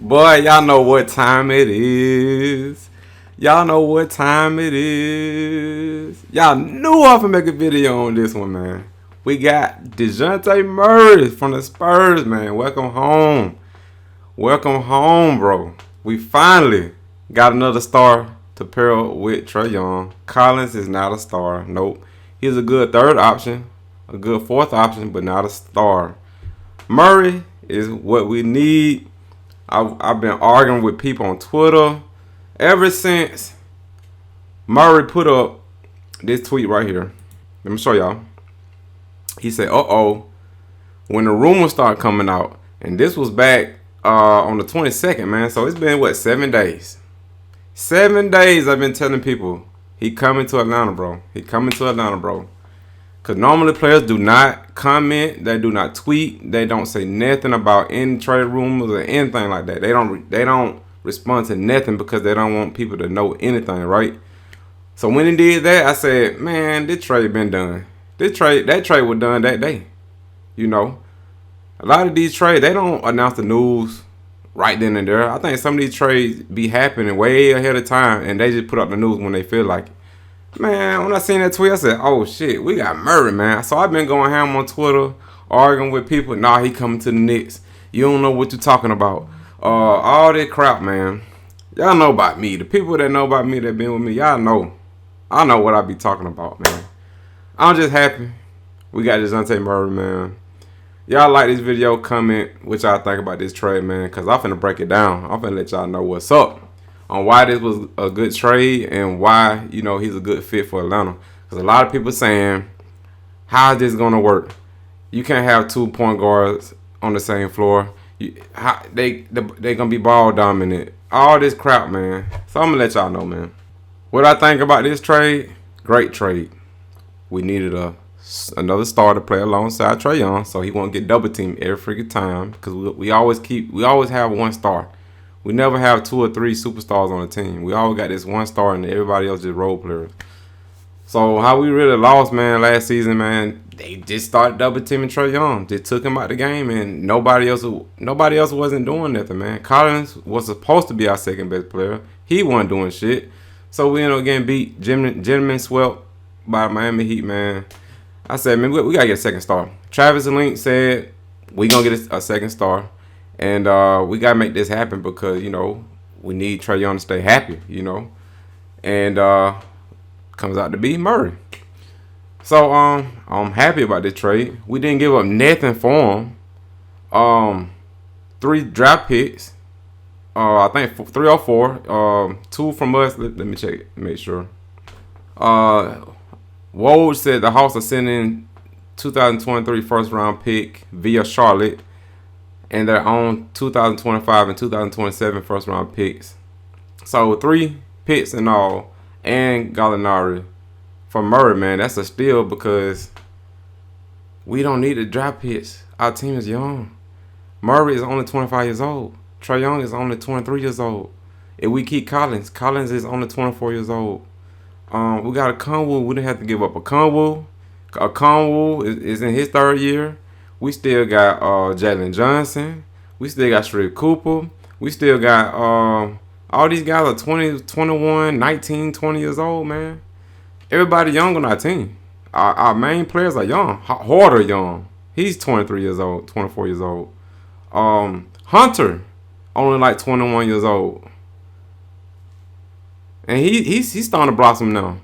Boy, y'all know what time it is. Y'all know what time it is. Y'all knew I was gonna make a video on this one, man. We got Dejounte Murray from the Spurs, man. Welcome home. Welcome home, bro. We finally got another star to pair up with Trae Young. Collins is not a star. Nope. He's a good third option, a good fourth option, but not a star. Murray is what we need. I've been arguing with people on Twitter ever since Murray put up this tweet right here. Let me show y'all. He said, when the rumors start coming out, and this was back on the 22nd, man. So it's been, 7 days? 7 days I've been telling people he coming to Atlanta, bro. He coming to Atlanta, bro. Because normally players do not comment, they do not tweet, they don't say nothing about any trade rumors or anything like that. They don't respond to nothing because they don't want people to know anything, right? So when he did that, I said, man, this trade been done. That trade was done that day. You know, a lot of these trades, they don't announce the news right then and there. I think some of these trades be happening way ahead of time, and they just put out the news when they feel like it. Man, when I seen that tweet, I said, oh shit, we got Murray, man. So I've been going ham on Twitter, arguing with people. Nah, he coming to the Knicks. You don't know what you're talking about. All that crap, man. Y'all know about me. The people that know about me, that been with me, y'all know. I know what I be talking about, man. I'm just happy we got Dejounte Murray, man. Y'all like this video, comment what y'all think about this trade, man. Because I'm finna break it down. I'm finna let y'all know what's up on why this was a good trade and why, he's a good fit for Atlanta. Because a lot of people saying, how is this going to work? You can't have 2 point guards on the same floor. They going to be ball dominant. All this crap, man. So I'm going to let y'all know, man. What I think about this trade, great trade. We needed another star to play alongside Trae Young so he won't get double teamed every freaking time. Because we always have one star. We never have 2 or 3 superstars on the team. We always got this one star and everybody else just role players. So how we really lost, man, last season, man, they just started double teaming Trae Young. Just took him out the game and nobody else wasn't doing nothing, man. Collins was supposed to be our second best player. He wasn't doing shit. So we ended up getting beat. Gentlemen swept by Miami Heat, man. I said, man, we gotta get a second star. Travis Link said we gonna get a second star. And we got to make this happen because, we need Trae Young to stay happy, And comes out to be Murray. So I'm happy about this trade. We didn't give up nothing for him. 3 draft picks. I think 3 or 4. 2 from us. Let me check, make sure. Woj said the Hawks are sending 2023 first round pick via Charlotte. And their own 2025 and 2027 first round picks. So 3 picks in all, and Gallinari for Murray, man. That's a steal because we don't need the draft picks. Our team is young. Murray is only 25 years old. Trae Young is only 23 years old. If we keep Collins is only 24 years old. We got a Conwell. We didn't have to give up a Conwell. A Conwell is in his 3rd year. We still got Jalen Johnson. We still got Sharif Cooper. We still got all these guys are 20, 21, 19, 20 years old, man. Everybody young on our team. Our main players are young. Horder young. He's 23 years old, 24 years old. Hunter, only like 21 years old. And he's starting to blossom now.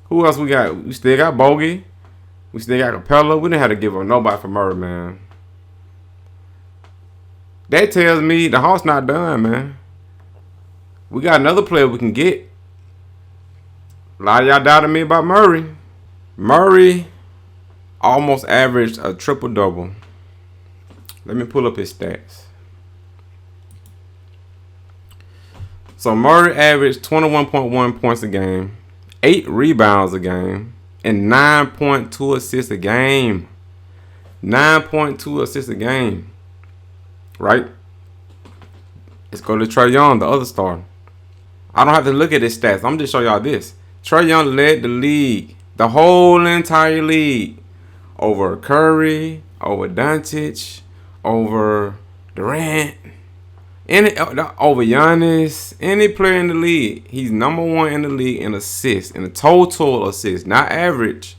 Who else we got? We still got Bogey. We still got Capella. We didn't have to give up nobody for Murray, man. That tells me the Hawks not done, man. We got another player we can get. A lot of y'all doubted me about Murray. Murray almost averaged a triple-double. Let me pull up his stats. So Murray averaged 21.1 points a game, 8 rebounds a game, and 9.2 assists a game. 9.2 assists a game. Right? Let's go to Trae Young, the other star. I don't have to look at his stats. I'm just show y'all this. Trae Young led the league, the whole entire league, over Curry, over Doncic, over Durant, over Giannis, any player in the league. He's number one in the league in assists, in the total assists, not average,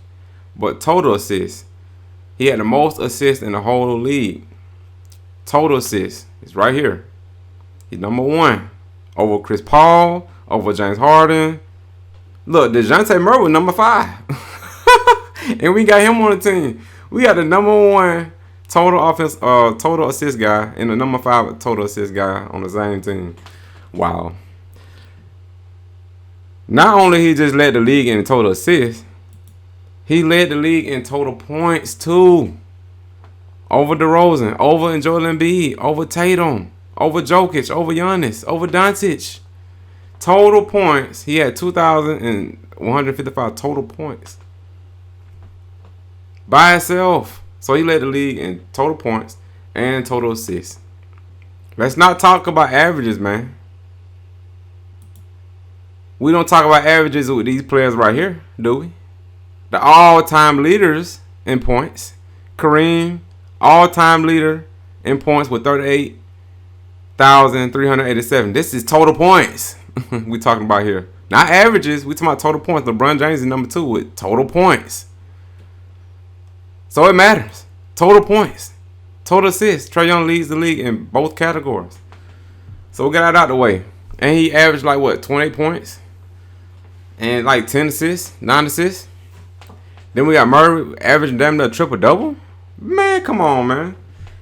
but total assists. He had the most assists in the whole league. Total assists. It's right here. He's number one over Chris Paul, over James Harden. Look, Dejounte Murray was number 5. And we got him on the team. We got the number one total assist guy and the number 5 total assist guy on the same team. Wow. Not only he just led the league in total assists, he led the league in total points too. Over DeRozan, over Joel Embiid, over Tatum, over Jokic, over Giannis, over Doncic. Total points, he had 2,155 total points by himself. So he led the league in total points and total assists. Let's not talk about averages, man. We don't talk about averages with these players right here, do we? The all-time leaders in points. Kareem, all-time leader in points with 38,387. This is total points we talking about here. Not averages. We talking about total points. LeBron James is number 2 with total points. So it matters. Total points. Total assists. Trae Young leads the league in both categories. So we got it out the way. And he averaged 28 points? And 10 assists, 9 assists. Then we got Murray averaging damn near triple-double. Man, come on, man.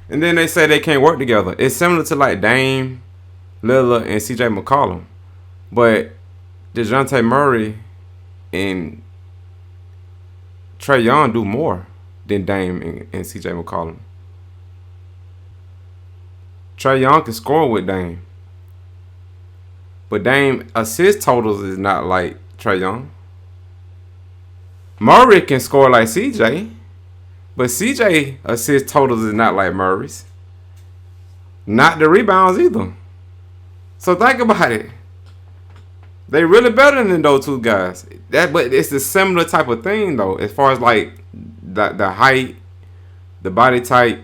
And then they say they can't work together. It's similar to Dame, Lillard, and CJ McCollum. But Dejounte Murray and Trae Young do more than Dame and CJ McCollum. Trae Young can score with Dame. But Dame assist totals is not like Trae Young. Murray can score like CJ. But CJ assist totals is not like Murray's. Not the rebounds either. So think about it. They really better than those two guys. But it's a similar type of thing though, as far as the height, the body type.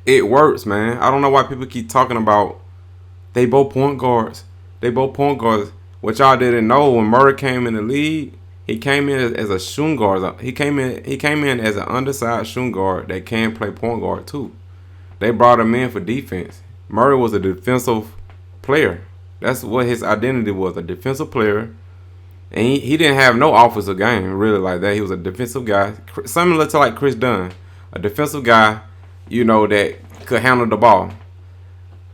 It works, man. I don't know why people keep talking about they both point guards. They both point guards. What y'all didn't know, when Murray came in the league, he came in as a shooting guard. He came in as an undersized shooting guard that can play point guard too. They brought him in for defense. Murray was a defensive player. That's what his identity was, a defensive player. And he didn't have no offensive game really like that. He was a defensive guy, similar to Chris Dunn, a defensive guy, that could handle the ball.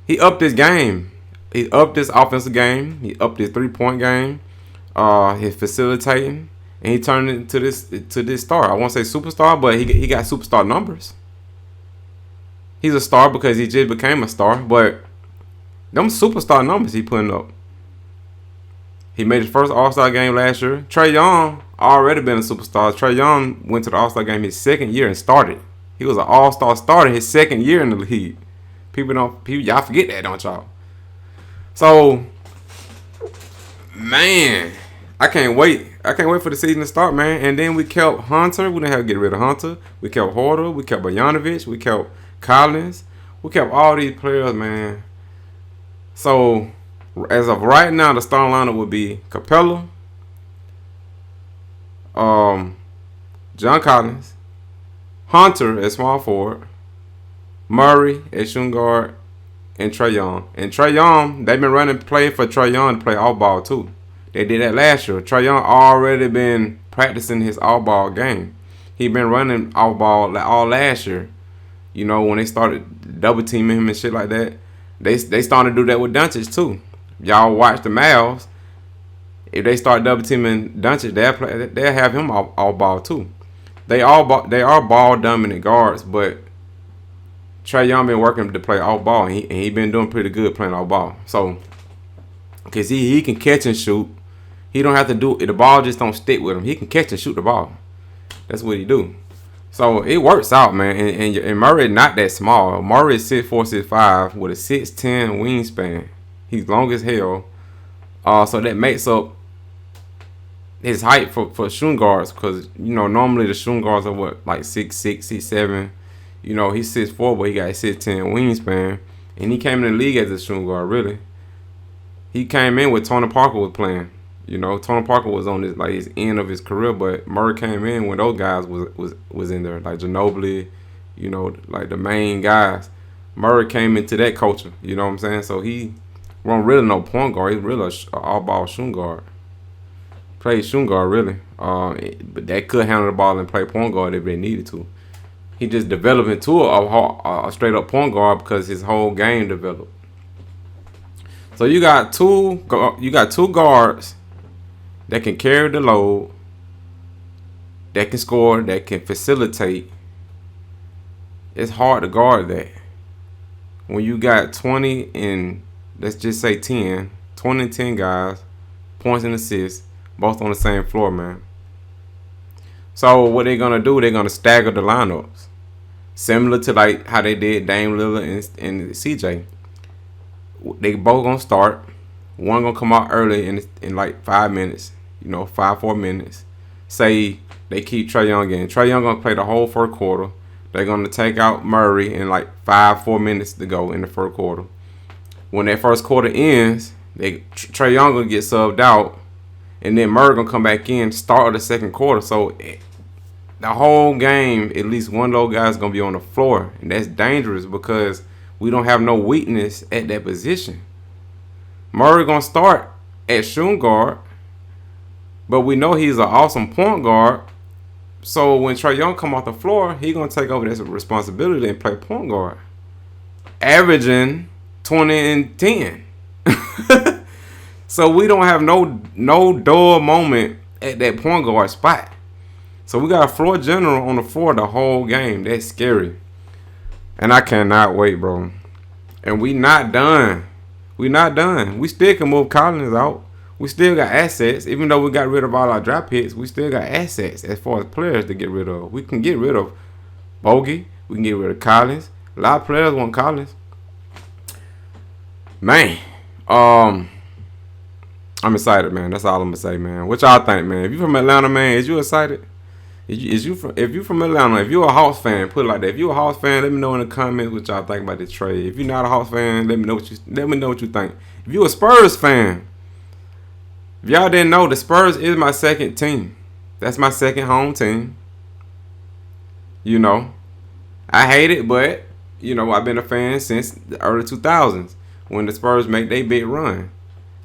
He upped his game. He upped his offensive game. He upped his 3-point game. His facilitating, and he turned into this star. I won't say superstar, but he got superstar numbers. He's a star because he just became a star, but them superstar numbers he putting up. He made his first All-Star game last year. Trae Young already been a superstar. Trae Young went to the All-Star game his second year and started. He was an All-Star starter his second year in the league. Y'all forget that, don't y'all? So, man, I can't wait. I can't wait for the season to start, man. And then we kept Hunter. We didn't have to get rid of Hunter. We kept Horder. We kept Bogdanovic. We kept Collins. We kept all these players, man. So, as of right now, the starting lineup would be Capella, John Collins, Hunter at small forward, Murray at shooting guard, and Trae Young. And Trae Young, they've been running play for Trae Young to play all ball too. They did that last year. Trae Young already been practicing his all ball game. He been running all ball all last year. When they started double teaming him and shit like that, they started to do that with Doncic too. Y'all watch the Mavs. If they start double teaming Doncic, they'll have him all ball too. They are ball dominant guards, but Trae Young been working to play all ball, and he been doing pretty good playing all ball. So, because he can catch and shoot, he don't have to do it. The ball just don't stick with him. He can catch and shoot the ball. That's what he do. So it works out, man. And Murray not that small. Murray is 6'4", 6'5", with a 6'10" wingspan. He's long as hell. So that makes up his height for shooting guards, because normally the shooting guards are 6'6", 6'7". You know, he's 6'4", but he got a 6'10" wingspan. And he came in the league as a shooting guard, really. He came in with Tony Parker was playing. You know, Tony Parker was on his end of his career, but Murray came in when those guys was in there, like Ginobili, you know, like the main guys. Murray came into that culture, you know what I'm saying? So he wasn't really no point guard. He's really an all-ball shooting guard. Played shooting guard, really. But that could handle the ball and play point guard if they needed to. He just developed into a straight-up point guard because his whole game developed. So you got two guards that can carry the load, that can score, that can facilitate. It's hard to guard that. When you got 20 and, let's just say 20 and 10 guys, points and assists, both on the same floor, man. So what they're going to do, they're going to stagger the lineups. Similar to like how they did Dame Lillard and CJ. They both going to start. One going to come out early in like 5 minutes. You know, 4 minutes. Say they keep Trae Young in. Trae Young gonna play the whole first quarter. They're gonna take out Murray in like 4 minutes to go in the first quarter. When that first quarter ends, Trae Young gonna get subbed out, and then Murray gonna come back in, start the second quarter. So the whole game, at least one of those guys gonna be on the floor, and that's dangerous because we don't have no weakness at that position. Murray gonna start at shooting guard. But we know he's an awesome point guard. So when Trae Young come off the floor, he going to take over this responsibility and play point guard. Averaging 20 and 10. So we don't have no dull moment at that point guard spot. So we got a floor general on the floor the whole game. That's scary. And I cannot wait, bro. And we not done. We not done. We still can move Collins out. We still got assets. Even though we got rid of all our draft picks, we still got assets as far as players to get rid of. We can get rid of Bogey. We can get rid of Collins. A lot of players want Collins. Man, I'm excited, man. That's all I'm gonna say, man. What y'all think, man? If you from Atlanta, man, is you excited? If you from Atlanta, if you a Hawks fan, put it like that. If you a Hawks fan, let me know in the comments what y'all think about this trade. If you're not a Hawks fan, let me know what you think. If you a Spurs fan, if y'all didn't know, the Spurs is my second team. That's my second home team. You know, I hate it, but you know I've been a fan since the early 2000s when the Spurs make their big run.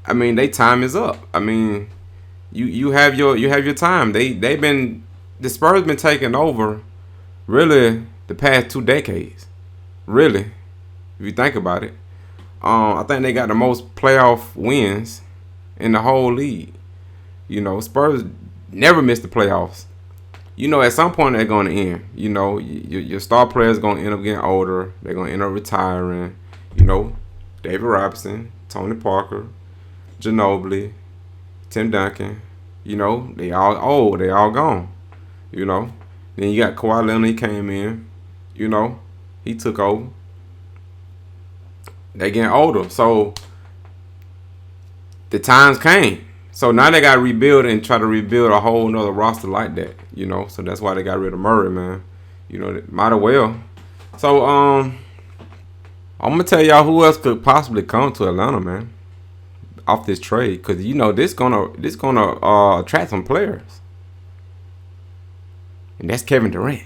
I mean, their time is up. I mean, you have your time. The Spurs been taking over, really, the past 2 decades. Really, if you think about it, I think they got the most playoff wins in the whole league. You know, Spurs never miss the playoffs. You know, at some point they're going to end. You know, your star players going to end up getting older. They're going to end up retiring. You know, David Robinson, Tony Parker, Ginobili, Tim Duncan. You know, they all old. They all gone. You know, then you got Kawhi Leonard. He came in. You know, he took over. They getting older, so the times came. So now they got to rebuild and try to rebuild a whole nother roster like that, you know. So that's why they got rid of Murray, man. You know, might as well. So I'm gonna tell y'all who else could possibly come to Atlanta, man, off this trade, because you know this gonna attract some players, and that's Kevin Durant.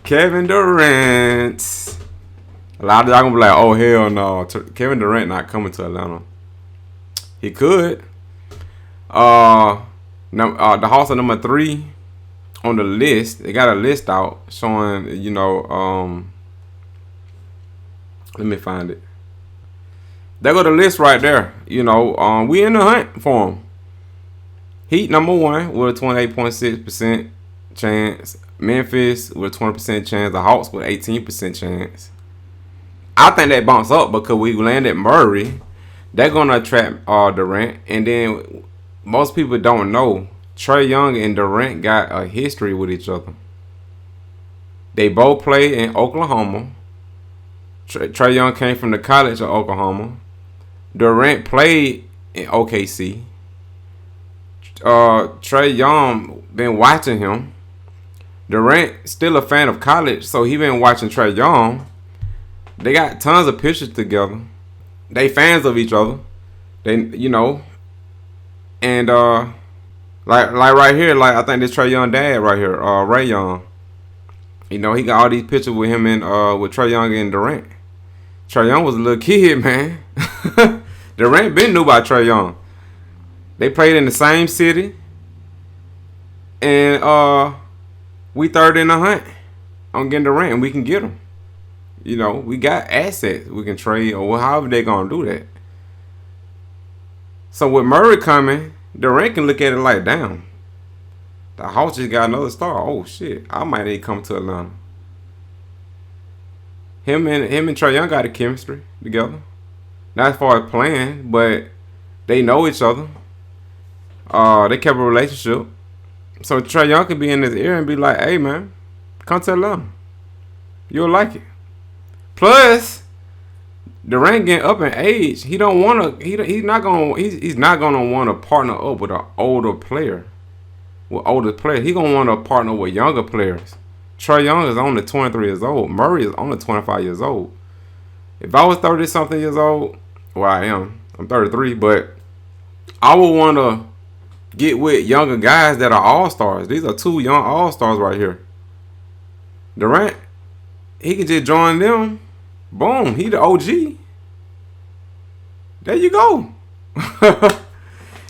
Kevin Durant. A lot of y'all gonna be like, oh hell no, Kevin Durant not coming to Atlanta. He could. The Hawks are number 3 on the list. They got a list out showing, you know, let me find it. They got the list right there. You know, we in the hunt for him. Heat number 1 with a 28.6% chance. Memphis with a 20% chance. The Hawks with 18% chance. I think that bumps up because we landed Murray. They're going to attract Durant. And then most people don't know, Trae Young and Durant got a history with each other. They both played in Oklahoma. Trae Young came from the College of Oklahoma. Durant played in OKC. Trae Young been watching him. Durant still a fan of college, so he been watching Trae Young. They got tons of pictures together. They fans of each other. They, and like right here, like I think this Trae Young dad right here, Ray Young. He got all these pictures with him and with Trae Young and Durant. Trae Young was a little kid, man. Durant been knew about Trae Young. They played in the same city, and we third in the hunt on getting Durant, and we can get him. We got assets we can trade, or however they gonna do that. So with Murray coming, Durant can look at it like, damn, the Hawks just got another star. Oh shit, I might need to come to Atlanta. Him and Trae Young got a chemistry together. Not as far as playing, but they know each other. They kept a relationship. So Trae Young could be in his ear and be like, hey man, come to Atlanta. You'll like it. Plus, Durant getting up in age. He don't want to. He's not gonna want to partner up with an older player. With older players, he gonna want to partner with younger players. Trae Young is only 23 years old. Murray is only 25 years old. If I was 30 something years old, well I am. I'm 33, but I would want to get with younger guys that are all stars. These are two young all stars right here. Durant, he can just join them. Boom, he the OG. There you go.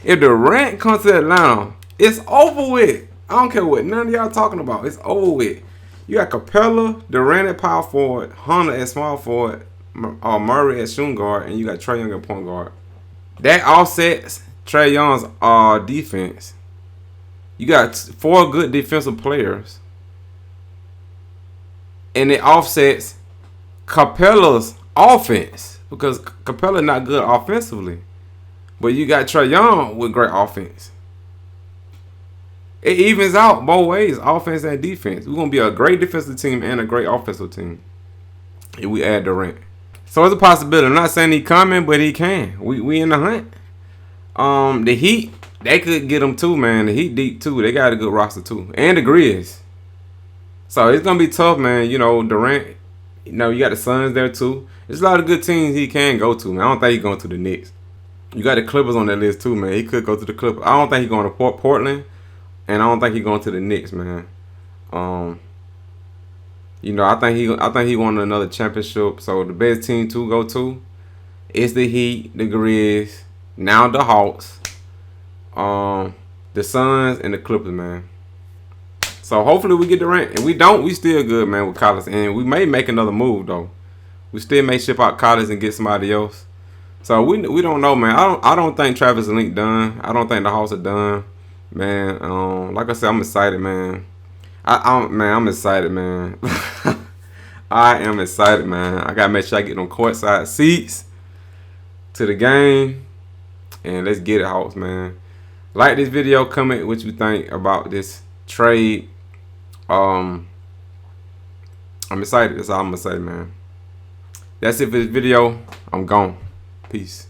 If Durant comes to Atlanta, it's over with. I don't care what none of y'all talking about. It's over with. You got Capella, Durant at power forward, Hunter at small forward, Murray at shooting guard, and you got Trae Young at point guard. That offsets Trae Young's defense. You got 4 good defensive players, and it offsets Capella's offense because Capella not good offensively, but you got Trae Young with great offense. It evens out both ways, offense and defense. We're gonna be a great defensive team and a great offensive team if we add Durant. So it's a possibility. I'm not saying he coming, but he can. We in the hunt. The Heat, they could get him too, man. The Heat deep too. They got a good roster too, and the Grizz. So it's gonna be tough, man. Durant. You got the Suns there too. There's a lot of good teams he can go to, man. I don't think he's going to the Knicks. You got the Clippers on that list too, man. He could go to the Clippers. I don't think he's going to Portland, and I don't think he's going to the Knicks, man. I think he won another championship. So the best team to go to is the Heat, the Grizz, now the Hawks, the Suns, and the Clippers, man. So hopefully we get Durant. If we don't, we still good, man, with Collins. And we may make another move though. We still may ship out Collins and get somebody else. So we don't know, man. I don't think Travis Link done. I don't think the Hawks are done, man. Like I said, I'm excited, man. I'm excited, man. I am excited, man. I gotta make sure I get them courtside seats to the game, and let's get it, Hawks, man. Like this video, comment what you think about this trade. I'm excited. That's all I'm gonna say, man. That's it for this video. I'm gone. Peace.